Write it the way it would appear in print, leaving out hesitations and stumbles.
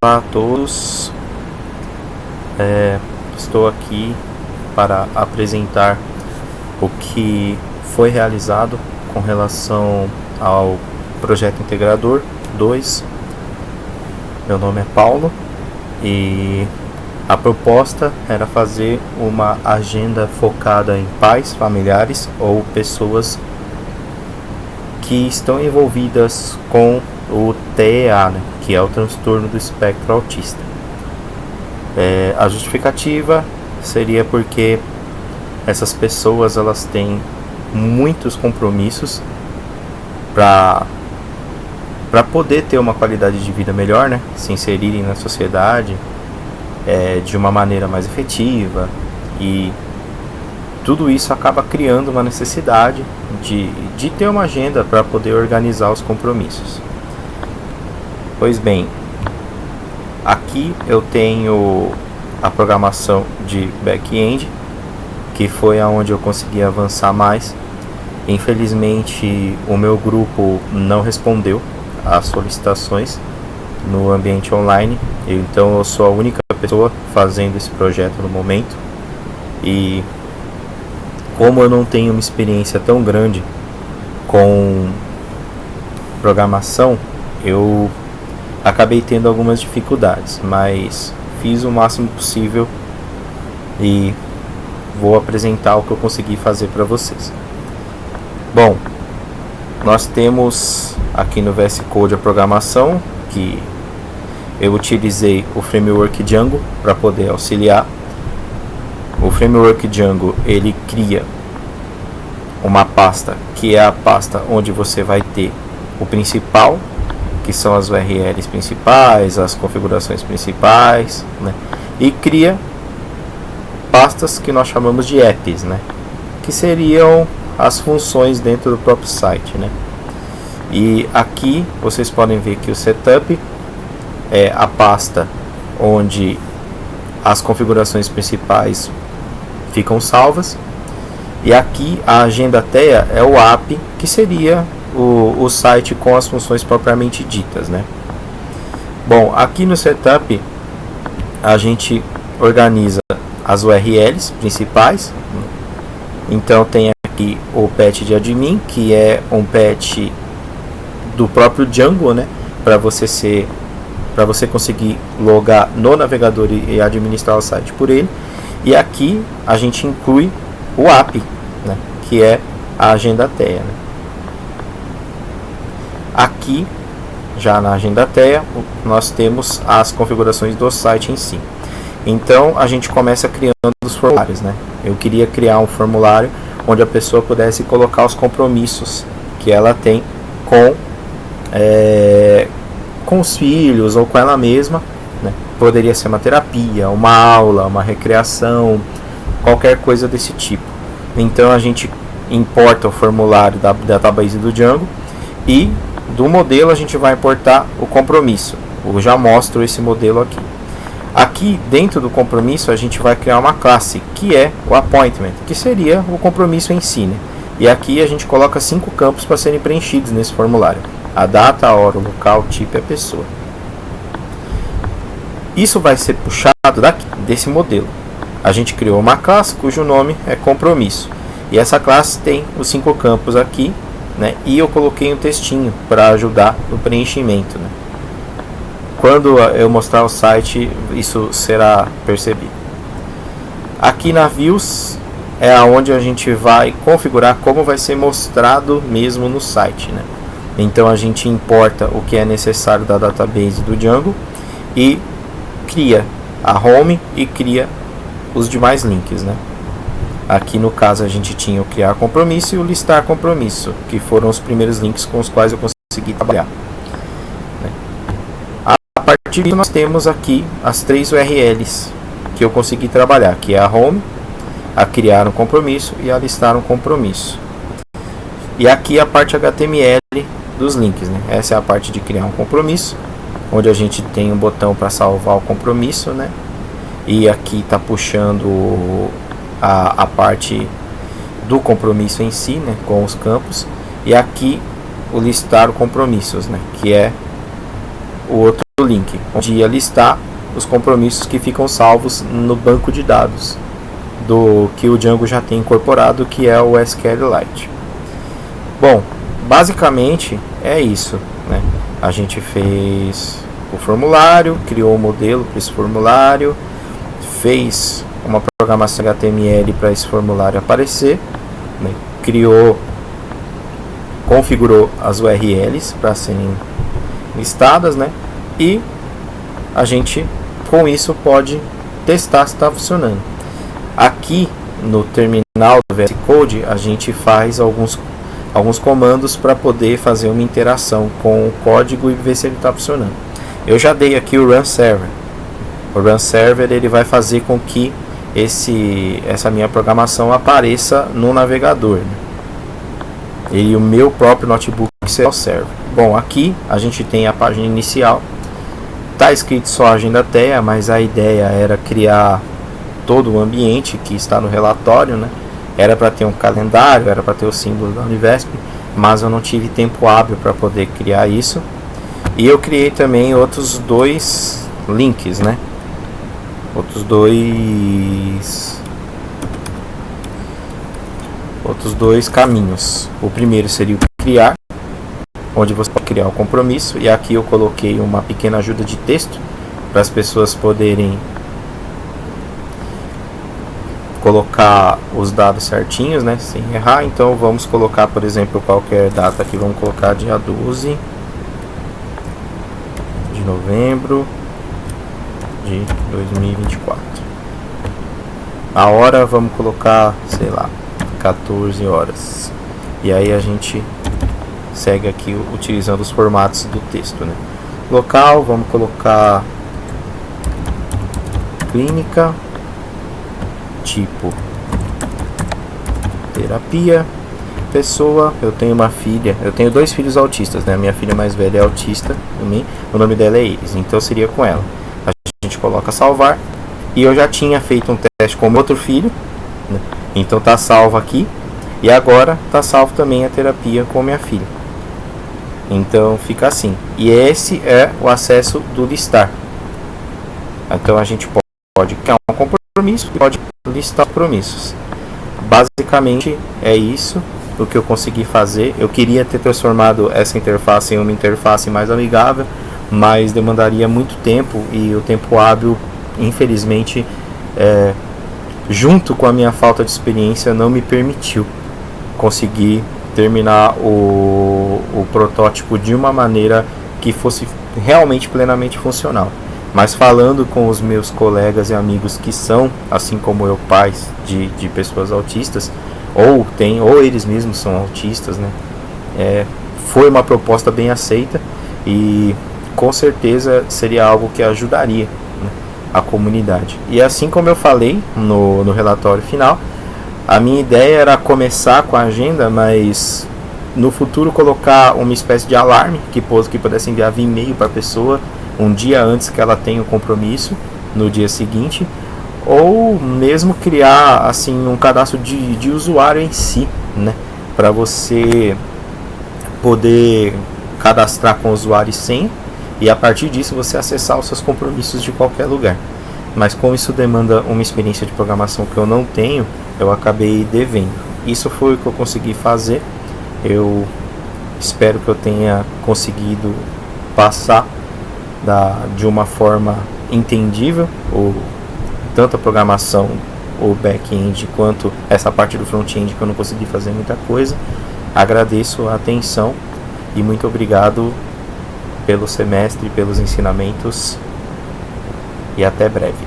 Olá a todos, estou aqui para apresentar o que foi realizado com relação ao projeto Integrador 2. Meu nome é Paulo e a proposta era fazer uma agenda focada em pais, familiares ou pessoas que estão envolvidas com o TEA, né, que é o transtorno do espectro autista. A justificativa seria porque essas pessoas elas têm muitos compromissos para poder ter uma qualidade de vida melhor, né, se inserirem na sociedade de uma maneira mais efetiva, e tudo isso acaba criando uma necessidade de ter uma agenda para poder organizar os compromissos. Pois bem, aqui eu tenho a programação de back-end, que foi aonde eu consegui avançar mais. Infelizmente, o meu grupo não respondeu às solicitações no ambiente online, então eu sou a única pessoa fazendo esse projeto no momento. E como eu não tenho uma experiência tão grande com programação, eu acabei tendo algumas dificuldades, mas fiz o máximo possível e vou apresentar o que eu consegui fazer para vocês. Bom, nós temos aqui no VS Code a programação, que eu utilizei o framework Django para poder auxiliar. O framework Django ele cria uma pasta que é a pasta onde você vai ter o principal, que são as URLs principais, as configurações principais, né? E cria pastas que nós chamamos de apps, né? Que seriam as funções dentro do próprio site, né? E aqui vocês podem ver que o setup é a pasta onde as configurações principais ficam salvas, e aqui a agenda TEA é o app, que seria o site com as funções propriamente ditas, né? Bom, aqui no setup a gente organiza as URLs principais. Então tem aqui o patch de admin, que é um patch do próprio Django, né? Para você conseguir logar no navegador e administrar o site por ele. E aqui a gente inclui o app, né? Que é a agenda TEA, né? Aqui, já na agenda TEA, nós temos as configurações do site em si. Então, a gente começa criando os formulários, né? Eu queria criar um formulário onde a pessoa pudesse colocar os compromissos que ela tem com os filhos ou com ela mesma, né? Poderia ser uma terapia, uma aula, uma recreação, qualquer coisa desse tipo. Então, a gente importa o formulário da database do Django, e do modelo a gente vai importar o compromisso. Eu já mostro esse modelo aqui. Aqui dentro do compromisso a gente vai criar uma classe, que é o appointment, que seria o compromisso em si, né? E aqui a gente coloca 5 campos para serem preenchidos nesse formulário: a data, a hora, o local, o tipo e a pessoa. Isso vai ser puxado desse modelo. A gente criou uma classe cujo nome é compromisso, e essa classe tem os 5 campos aqui, né? E eu coloquei um textinho para ajudar no preenchimento, né? Quando eu mostrar o site, isso será percebido. Aqui na Views é onde a gente vai configurar como vai ser mostrado mesmo no site, né? Então a gente importa o que é necessário da database do Django e cria a home e cria os demais links, né? Aqui no caso a gente tinha o criar compromisso e o listar compromisso, que foram os primeiros links com os quais eu consegui trabalhar, né? A partir disso nós temos aqui as 3 URLs que eu consegui trabalhar, que é a home, a criar um compromisso e a listar um compromisso. E aqui a parte HTML dos links, né? Essa é a parte de criar um compromisso, onde a gente tem um botão para salvar o compromisso, né? E aqui está puxando a parte do compromisso em si, né, com os campos, e aqui o listar compromissos, né, que é o outro link, onde ia listar os compromissos que ficam salvos no banco de dados do que o Django já tem incorporado, que é o SQLite. Bom, basicamente é isso, né? A gente fez o formulário, criou o modelo para esse formulário, fez uma programação HTML para esse formulário aparecer, né? Configurou as URLs para serem listadas, né? E a gente com isso pode testar se está funcionando. Aqui no terminal do VS Code a gente faz alguns comandos para poder fazer uma interação com o código e ver se ele está funcionando. Eu já dei aqui o Run Server. O Run Server ele vai fazer com que essa minha programação apareça no navegador, né? E o meu próprio notebook será o server. Bom, aqui a gente tem a página inicial. Está escrito só Agenda TEA, mas a ideia era criar todo o ambiente que está no relatório, né? Era para ter um calendário, era para ter o símbolo da Univesp, mas eu não tive tempo hábil para poder criar isso. E eu criei também outros dois links, né? Outros dois caminhos. O primeiro seria o criar, onde você pode criar o compromisso, e aqui eu coloquei uma pequena ajuda de texto para as pessoas poderem colocar os dados certinhos, né, sem errar. Então vamos colocar, por exemplo, qualquer data aqui, vamos colocar dia 12 de novembro de 2024. A hora vamos colocar, sei lá, 14 horas. E aí a gente segue aqui utilizando os formatos do texto, né? Local, vamos colocar clínica, tipo terapia, pessoa. Eu tenho uma filha, eu tenho 2 filhos autistas, né? A minha filha mais velha é autista também, o nome dela é Iris, então seria com ela. A gente coloca salvar, e eu já tinha feito um teste com o meu outro filho, né? Então tá salvo aqui, e agora tá salvo também a terapia com minha filha. Então fica assim. E esse é o acesso do listar. Então a gente pode criar um compromisso e pode listar compromissos. Basicamente é isso o que eu consegui fazer. Eu queria ter transformado essa interface em uma interface mais amigável, mas demandaria muito tempo, e o tempo hábil, infelizmente, junto com a minha falta de experiência, não me permitiu conseguir terminar o protótipo de uma maneira que fosse realmente plenamente funcional. Mas falando com os meus colegas e amigos que são, assim como eu, pais de pessoas autistas, ou eles mesmos são autistas, né? Foi uma proposta bem aceita, e com certeza seria algo que ajudaria, né, a comunidade. E assim como eu falei no relatório final, a minha ideia era começar com a agenda, mas no futuro colocar uma espécie de alarme que pudesse enviar via e-mail para a pessoa um dia antes que ela tenha o compromisso, no dia seguinte, ou mesmo criar assim um cadastro de usuário em si, né, para você poder cadastrar com o usuário e senha, e a partir disso você acessar os seus compromissos de qualquer lugar. Mas como isso demanda uma experiência de programação que eu não tenho, eu acabei devendo. Isso foi o que eu consegui fazer. Eu espero que eu tenha conseguido passar de uma forma entendível tanto a programação, o back-end, quanto essa parte do front-end que eu não consegui fazer muita coisa. Agradeço a atenção e muito obrigado pelo semestre, pelos ensinamentos, e até breve.